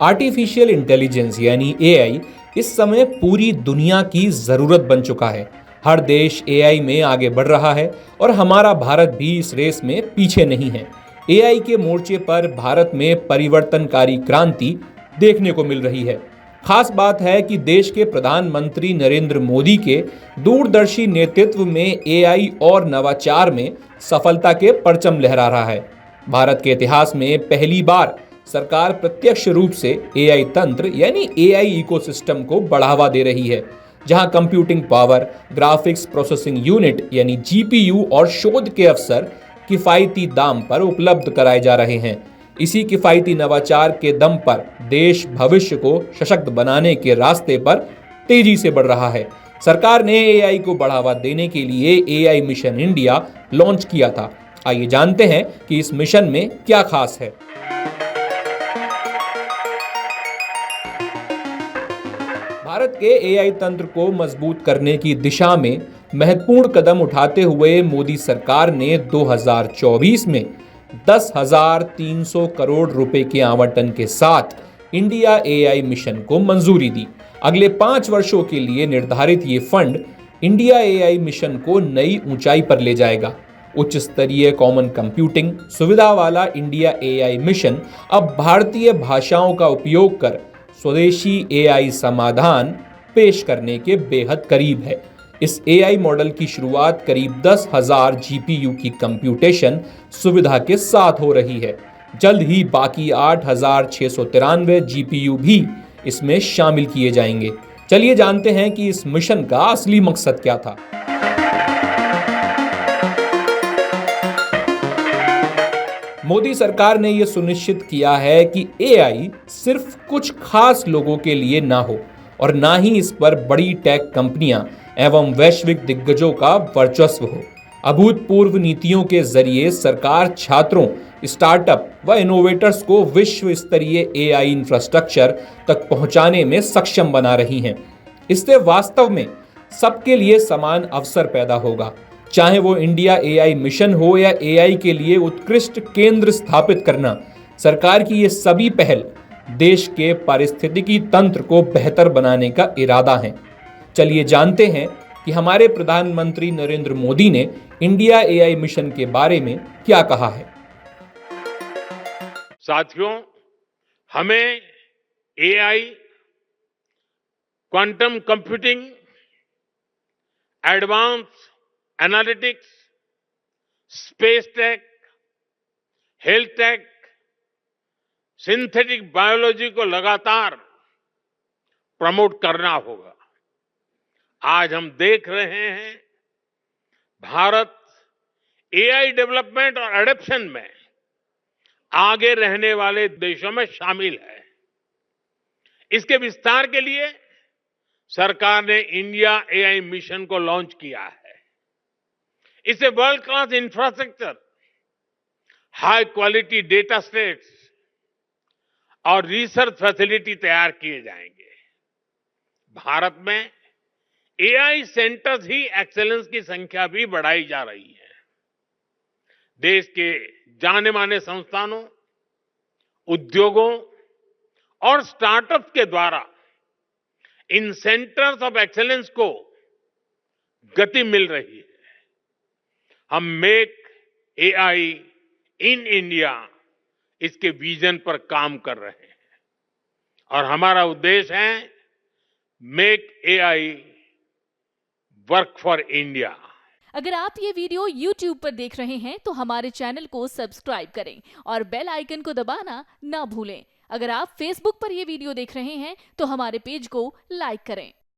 Artificial intelligence यानी AI इस समय पूरी दुनिया की जरूरत बन चुका है। हर देश एआई में आगे बढ़ रहा है और हमारा भारत भी इस रेस में पीछे नहीं है। एआई के मोर्चे पर भारत में परिवर्तनकारी क्रांति देखने को मिल रही है। खास बात है कि देश के प्रधानमंत्री नरेंद्र मोदी के दूरदर्शी नेतृत्व में एआई और नवाचार में सफलता के परचम लहरा रहा है। भारत के इतिहास में पहली बार सरकार प्रत्यक्ष रूप से एआई तंत्र यानी एआई इकोसिस्टम को बढ़ावा दे रही है, जहां computing power, graphics processing unit यानी जीपीयू और शोध के अवसर किफायती दाम पर उपलब्ध कराए जा रहे हैं। इसी किफायती नवाचार के दम पर देश भविष्य को सशक्त बनाने के रास्ते पर तेजी से बढ़ रहा है। सरकार ने एआई को बढ़ावा देने के लिए एआई मिशन इंडिया लॉन्च किया था। आइए जानते हैं कि इस मिशन में क्या खास है। भारत के एआई तंत्र को मजबूत करने की दिशा में महत्वपूर्ण कदम उठाते हुए मोदी सरकार ने 2024 में 10,300 करोड़ रुपए के आवंटन के साथ इंडिया एआई मिशन को मंजूरी दी। अगले 5 वर्षों के लिए निर्धारित ये फंड इंडिया एआई मिशन को नई ऊंचाई पर ले जाएगा। उच्च स्तरीय कॉमन कंप्यूटिंग सुविधा वाला इंडिया एआई मिशन अब भारतीय भाषाओं का उपयोग कर स्वदेशी एआई समाधान पेश करने के बेहद करीब है। इस एआई मॉडल की शुरुआत करीब 10,000 जीपीयू की कंप्यूटेशन सुविधा के साथ हो रही है। जल्द ही बाकी 8,693 जीपीयू भी इसमें शामिल किए जाएंगे। चलिए जानते हैं कि इस मिशन का असली मकसद क्या था। मोदी सरकार ने यह सुनिश्चित किया है कि एआई सिर्फ कुछ खास लोगों के लिए ना हो और ना ही इस पर बड़ी टेक कंपनियां एवं वैश्विक दिग्गजों का वर्चस्व हो। अभूतपूर्व नीतियों के जरिए सरकार छात्रों, स्टार्टअप व इनोवेटर्स को विश्व स्तरीय एआई इंफ्रास्ट्रक्चर तक पहुंचाने में सक्षम बना रही हैं। इससे वास्तव में सबके लिए समान अवसर पैदा होगा, चाहे वो इंडिया एआई मिशन हो या एआई के लिए उत्कृष्ट केंद्र स्थापित करना। सरकार की ये सभी पहल देश के पारिस्थितिकी तंत्र को बेहतर बनाने का इरादा है। चलिए जानते हैं कि हमारे प्रधानमंत्री नरेंद्र मोदी ने इंडिया एआई मिशन के बारे में क्या कहा है। साथियों, हमें AI, quantum computing, advance analytics, space tech, health take, synthetic biology को लगातार प्रमोट करना होगा। आज हम देख रहे हैं भारत एआई डेवलपमेंट और एडॉप्शन में आगे रहने वाले देशों में शामिल है। इसके विस्तार के लिए सरकार ने इंडिया एआई मिशन को लॉन्च किया है। इससे world class infrastructure, high quality data sets और रिसर्च फैसिलिटी तैयार किए जाएंगे। भारत में एआई सेंटर्स ही एक्सेलेंस की संख्या भी बढ़ाई जा रही है। देश के जाने माने संस्थानों, उद्योगों और स्टार्टअप्स के द्वारा इन सेंटर्स ऑफ एक्सेलेंस को गति मिल रही है। हम मेक एआई इन इंडिया इसके विजन पर काम कर रहे हैं और हमारा उद्देश्य है make AI work for India. अगर आप ये वीडियो YouTube पर देख रहे हैं तो हमारे चैनल को सब्सक्राइब करें और बेल आइकन को दबाना ना भूलें। अगर आप Facebook पर ये वीडियो देख रहे हैं तो हमारे पेज को लाइक करें।